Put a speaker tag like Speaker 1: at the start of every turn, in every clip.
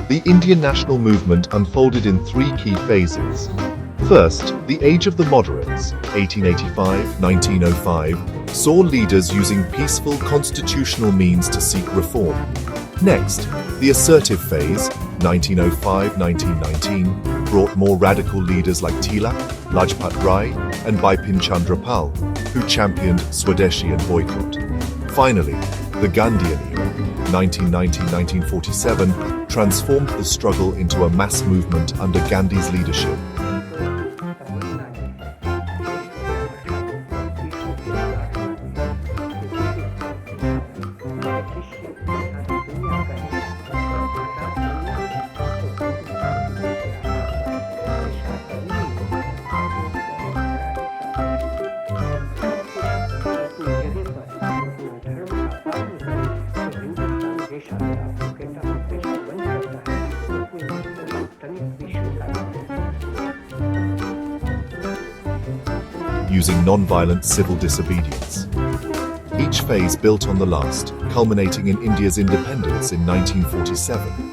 Speaker 1: The Indian national movement unfolded in three key phases. First, the Age of the Moderates, 1885-1905, saw leaders using peaceful constitutional means to seek reform. Next, the assertive phase, 1905-1919, brought more radical leaders like Tilak, Lajpat Rai, and Bipin Chandra Pal, who championed Swadeshi and boycott. Finally, the Gandhian era, 1919-1947, transformed the struggle into a mass movement under Gandhi's leadership. Using non-violent civil disobedience. Each phase built on the last, culminating in India's independence in 1947.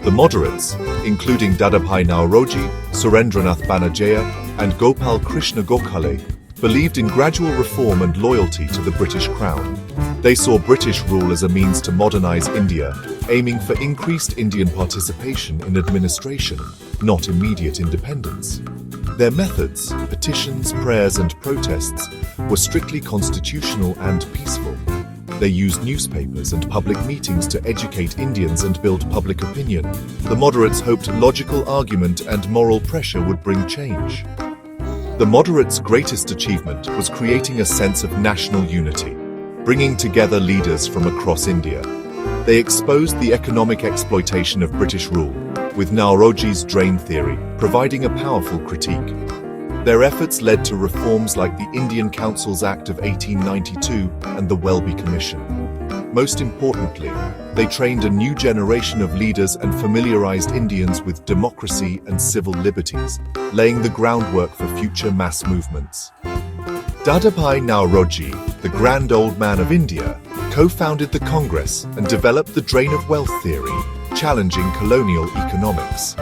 Speaker 1: The moderates, including Dadabhai Naoroji, Surendranath Banerjee, and Gopal Krishna Gokhale, believed in gradual reform and loyalty to the British Crown. They saw British rule as a means to modernize India, aiming for increased Indian participation in administration, not immediate independence. Their methods, petitions, prayers, and protests, were strictly constitutional and peaceful. They used newspapers and public meetings to educate Indians and build public opinion. The moderates hoped logical argument and moral pressure would bring change. The moderates' greatest achievement was creating a sense of national unity, bringing together leaders from across India. They exposed the economic exploitation of British rule, with Naoroji's drain theory providing a powerful critique. Their efforts led to reforms like the Indian Councils Act of 1892 and the Welby Commission. Most importantly, they trained a new generation of leaders and familiarized Indians with democracy and civil liberties, laying the groundwork for future mass movements. Dadabhai Naoroji, the Grand Old Man of India, co-founded the Congress and developed the drain of wealth theory, challenging colonial economics.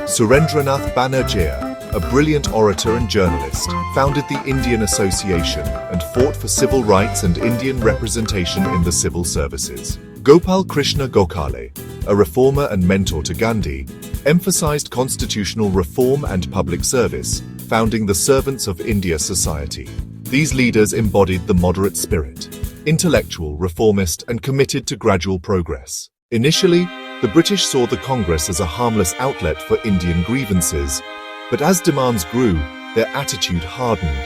Speaker 1: Surendranath Banerjee, a brilliant orator and journalist, founded the Indian Association and fought for civil rights and Indian representation in the civil services. Gopal Krishna Gokhale, a reformer and mentor to Gandhi, emphasized constitutional reform and public service, founding the Servants of India Society. These leaders embodied the moderate spirit, intellectual, reformist, and committed to gradual progress. Initially, the British saw the Congress as a harmless outlet for Indian grievances, but as demands grew, their attitude hardened.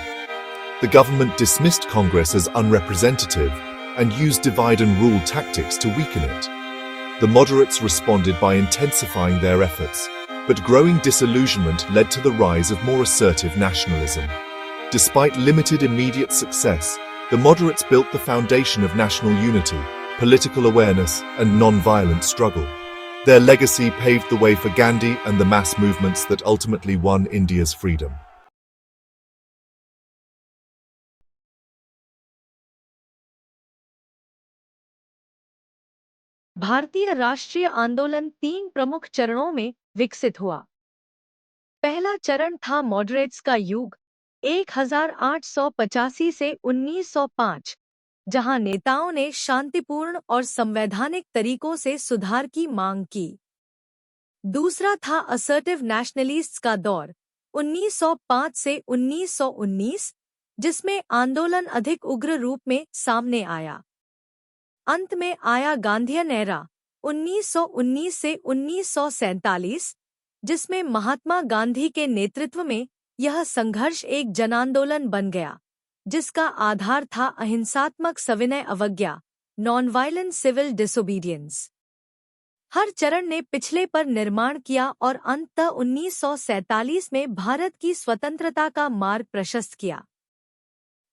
Speaker 1: The government dismissed Congress as unrepresentative and used divide-and-rule tactics to weaken it. The moderates responded by intensifying their efforts, but growing disillusionment led to the rise of more assertive nationalism. Despite limited immediate success, the moderates built the foundation of national unity, political awareness, and non-violent struggle. Their legacy paved the way for Gandhi and the mass movements that ultimately won India's freedom.
Speaker 2: भारतीय राष्ट्रीय आंदोलन 3 प्रमुख चरणों में विकसित हुआ। पहला चरण था मॉडरेट्स का युग 1885 से 1905, जहां नेताओं ने शांतिपूर्ण और संवैधानिक तरीकों से सुधार की मांग की। दूसरा था असर्टिव नेशनलिस्ट्स का दौर 1905 से 1919, जिसमें आंदोलन अधिक उग्र रूप में सामने आया। अंत में आया गांधीयन एरा 1919 से 1947, जिसमें महात्मा गांधी के नेतृत्व में यह संघर्ष एक जनांदोलन बन गया, जिसका आधार था अहिंसात्मक सविनय अवज्ञा, नॉन वायलेंट सिविल डिसोबीडियंस। हर चरण ने पिछले पर निर्माण किया और अंततः 1947 में भारत की स्वतंत्रता का मार्ग प्रशस्त किया।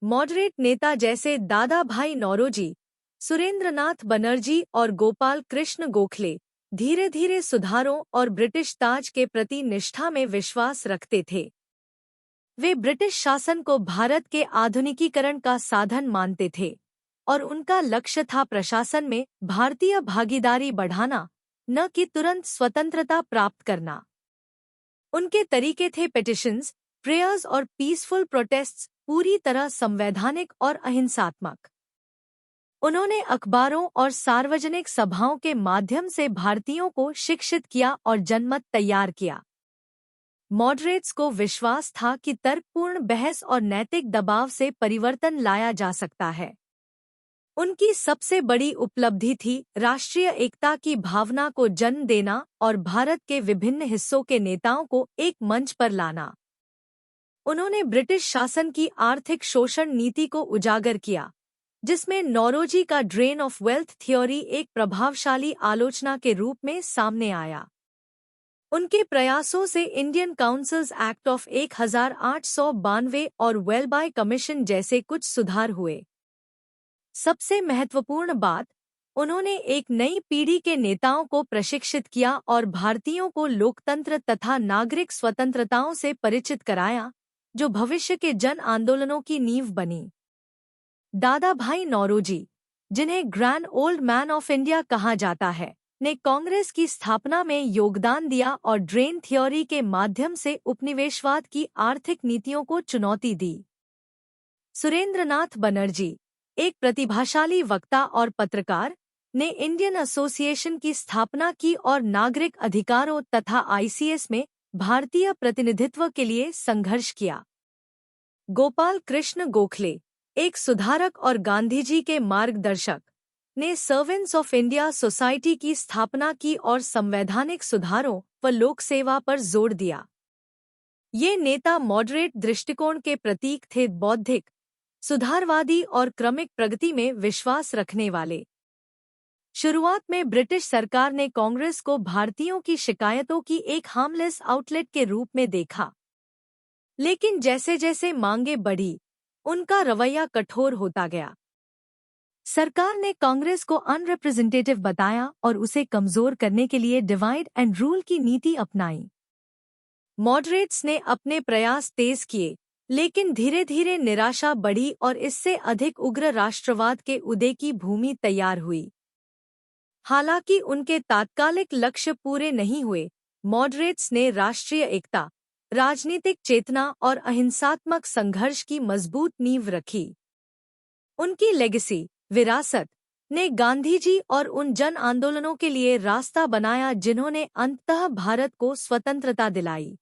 Speaker 2: मॉडरेट नेता जैसे दादा भाई नौरोजी, सुरेंद्रनाथ बनर्जी और गोपाल कृष्ण गोखले धीरे धीरे सुधारों और ब्रिटिश ताज के प्रति निष्ठा में विश्वास रखते थे। वे ब्रिटिश शासन को भारत के आधुनिकीकरण का साधन मानते थे और उनका लक्ष्य था प्रशासन में भारतीय भागीदारी बढ़ाना, न कि तुरंत स्वतंत्रता प्राप्त करना। उनके तरीके थे पिटिशंस, प्रेयर्स और पीसफुल प्रोटेस्ट्स, पूरी तरह संवैधानिक और अहिंसात्मक। उन्होंने अखबारों और सार्वजनिक सभाओं के माध्यम से भारतीयों को शिक्षित किया और जनमत तैयार किया। मॉडरेट्स को विश्वास था कि तर्कपूर्ण बहस और नैतिक दबाव से परिवर्तन लाया जा सकता है। उनकी सबसे बड़ी उपलब्धि थी राष्ट्रीय एकता की भावना को जन्म देना और भारत के विभिन्न हिस्सों के नेताओं को एक मंच पर लाना। उन्होंने ब्रिटिश शासन की आर्थिक शोषण नीति को उजागर किया, जिसमें नौरोजी का ड्रेन ऑफ वेल्थ थ्योरी एक प्रभावशाली आलोचना के रूप में सामने आया। उनके प्रयासों से इंडियन काउंसिल्स एक्ट ऑफ 1892 और वेलबाय कमीशन जैसे कुछ सुधार हुए। सबसे महत्वपूर्ण बात, उन्होंने एक नई पीढ़ी के नेताओं को प्रशिक्षित किया और भारतीयों को लोकतंत्र तथा नागरिक स्वतंत्रताओं से परिचित कराया, जो भविष्य के जन आंदोलनों की नींव बनी। दादा भाई नौरोजी, जिन्हें grand old man of India कहा जाता है, ने कांग्रेस की स्थापना में योगदान दिया और ड्रेन थ्योरी के माध्यम से उपनिवेशवाद की आर्थिक नीतियों को चुनौती दी। सुरेंद्रनाथ बनर्जी, एक प्रतिभाशाली वक्ता और पत्रकार, ने इंडियन एसोसिएशन की स्थापना की और नागरिक अधिकारों तथा आईसीएस में भारतीय प्रतिनिधित्व के लिए संघर्ष किया। गोपाल कृष्ण गोखले, एक सुधारक और गांधीजी के मार्गदर्शक, ने सर्वेंट्स ऑफ इंडिया सोसाइटी की स्थापना की और संवैधानिक सुधारों व लोक सेवा पर जोर दिया। ये नेता मॉडरेट दृष्टिकोण के प्रतीक थे, बौद्धिक, सुधारवादी और क्रमिक प्रगति में विश्वास रखने वाले। शुरुआत में ब्रिटिश सरकार ने कांग्रेस को भारतीयों की शिकायतों की एक हार्मलेस आउटलेट के रूप में देखा, लेकिन जैसे जैसे मांगे बढ़ी, उनका रवैया कठोर होता गया। सरकार ने कांग्रेस को अनरिप्रेजेंटेटिव बताया और उसे कमजोर करने के लिए डिवाइड एंड रूल की नीति अपनाई। मॉडरेट्स ने अपने प्रयास तेज किए, लेकिन धीरे धीरे निराशा बढ़ी और इससे अधिक उग्र राष्ट्रवाद के उदय की भूमि तैयार हुई। हालांकि उनके तात्कालिक लक्ष्य पूरे नहीं हुए, मॉडरेट्स ने राष्ट्रीय एकता, राजनीतिक चेतना और अहिंसात्मक संघर्ष की मजबूत नींव रखी। उनकी लेगेसी, विरासत, ने गांधीजी और उन जन आंदोलनों के लिए रास्ता बनाया जिन्होंने अंततः भारत को स्वतंत्रता दिलाई।